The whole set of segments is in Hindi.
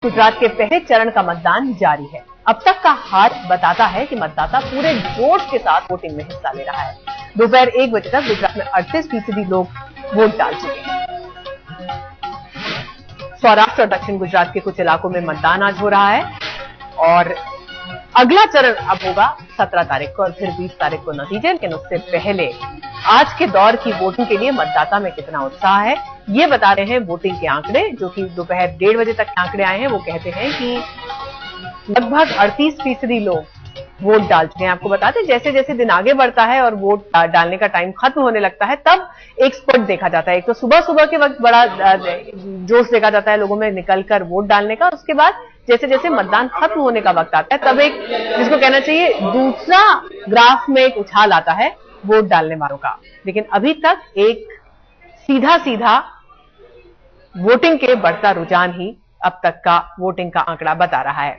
गुजरात के पहले चरण का मतदान जारी है। अब तक का हाल बताता है कि मतदाता पूरे जोश के साथ वोटिंग में हिस्सा ले रहा है। दोपहर 1 बजे तक गुजरात में 38% लोग वोट डाल चुके हैं। सौराष्ट्र और दक्षिण गुजरात के कुछ इलाकों में मतदान आज हो रहा है और अगला चरण अब होगा 17 तारीख को और फिर 20 तारीख को नतीजे। लेकिन उससे पहले आज के दौर की वोटिंग के लिए मतदाता में कितना उत्साह है, ये बता रहे हैं वोटिंग के आंकड़े, जो कि दोपहर 1:30 बजे तक के आंकड़े आए हैं। वो कहते हैं कि लगभग 38% लोग वोट डाल चुके हैं। आपको बताते हैं जैसे जैसे दिन आगे बढ़ता है और वोट डालने का टाइम खत्म होने लगता है, तब एक स्पॉट देखा जाता है। एक तो सुबह सुबह के वक्त बड़ा जोश देखा जाता है लोगों में निकलकर वोट डालने का। उसके बाद जैसे जैसे मतदान खत्म होने का वक्त आता है, तब एक जिसको कहना चाहिए दूसरा ग्राफ में एक उछाल आता है वोट डालने वालों का। लेकिन अभी तक एक सीधा सीधा वोटिंग के बढ़ता रुझान ही अब तक का वोटिंग का आंकड़ा बता रहा है।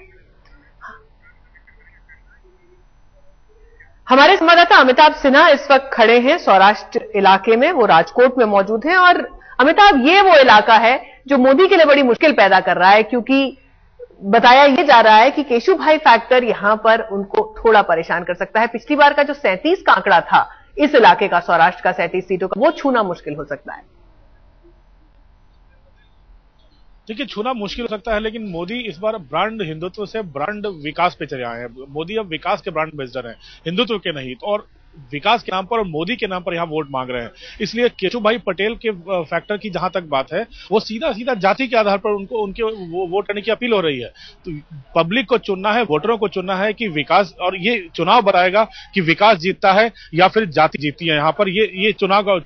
हमारे संवाददाता अमिताभ सिन्हा इस वक्त खड़े हैं सौराष्ट्र इलाके में, वो राजकोट में मौजूद हैं। और अमिताभ, ये वो इलाका है जो मोदी के लिए बड़ी मुश्किल पैदा कर रहा है, क्योंकि बताया यह जा रहा है कि केशुभाई फैक्टर यहां पर उनको थोड़ा परेशान कर सकता है। पिछली बार का जो 37 का आंकड़ा था इस इलाके का, सौराष्ट्र का 37 सीटों का, वो छूना मुश्किल हो सकता है। देखिए, छूना मुश्किल हो सकता है, लेकिन मोदी इस बार ब्रांड हिंदुत्व से ब्रांड विकास पे चले आए हैं। मोदी अब विकास के ब्रांड एम्बेसडर हैं, हिंदुत्व के नहीं। तो और विकास के नाम पर और मोदी के नाम पर यहां वोट मांग रहे हैं। इसलिए केशुभाई पटेल के फैक्टर की जहां तक बात है, वो सीधा सीधा जाति के आधार पर उनको उनके वोट करने की अपील हो रही है। तो पब्लिक को चुनना है, वोटरों को चुनना है कि विकास, और ये चुनाव बताएगा कि विकास जीतता है या फिर जाति जीतती है। यहाँ पर ये चुनाव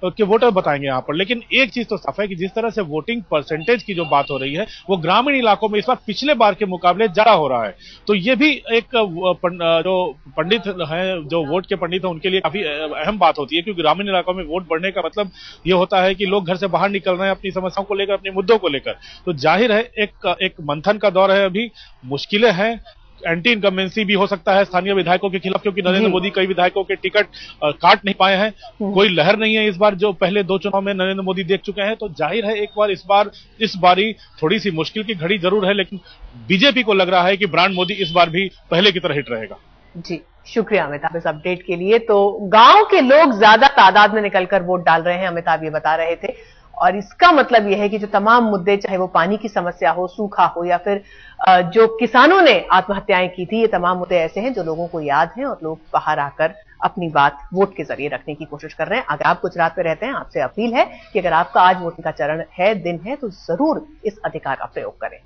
के वोटर बताएंगे यहाँ पर। लेकिन एक चीज तो साफ है कि जिस तरह से वोटिंग परसेंटेज की जो बात हो रही है, वो ग्रामीण इलाकों में इस बार पिछले बार के मुकाबले ज्यादा हो रहा है। तो ये भी एक जो पंडित है, जो वोट के पंडित है, उनके लिए काफी अहम बात होती है, क्योंकि ग्रामीण इलाकों में वोट बढ़ने का मतलब ये होता है कि लोग घर से बाहर निकल रहे हैं अपनी समस्याओं को लेकर, अपने मुद्दों को लेकर। तो जाहिर है एक मंथन का दौर है, अभी मुश्किलें हैं। एंटी इनकम्बेंसी भी हो सकता है स्थानीय विधायकों के खिलाफ, क्योंकि नरेंद्र मोदी कई विधायकों के टिकट काट नहीं पाए हैं। कोई लहर नहीं है इस बार, जो पहले 2 चुनाव में नरेंद्र मोदी देख चुके हैं। तो जाहिर है इस बारी थोड़ी सी मुश्किल की घड़ी जरूर है, लेकिन बीजेपी को लग रहा है कि ब्रांड मोदी इस बार भी पहले की तरह हिट रहेगा। जी, शुक्रिया अमिताभ इस अपडेट के लिए। तो गांव के लोग ज्यादा तादाद में निकलकर वोट डाल रहे हैं, अमिताभ ये बता रहे थे। और इसका मतलब यह है कि जो तमाम मुद्दे, चाहे वो पानी की समस्या हो, सूखा हो, या फिर जो किसानों ने आत्महत्याएं की थी, ये तमाम मुद्दे ऐसे हैं जो लोगों को याद हैं और लोग बाहर आकर अपनी बात वोट के जरिए रखने की कोशिश कर रहे हैं। अगर आप गुजरात में रहते हैं, आपसे अपील है कि अगर आपका आज वोटिंग का चरण है, दिन है, तो जरूर इस अधिकार का प्रयोग करें।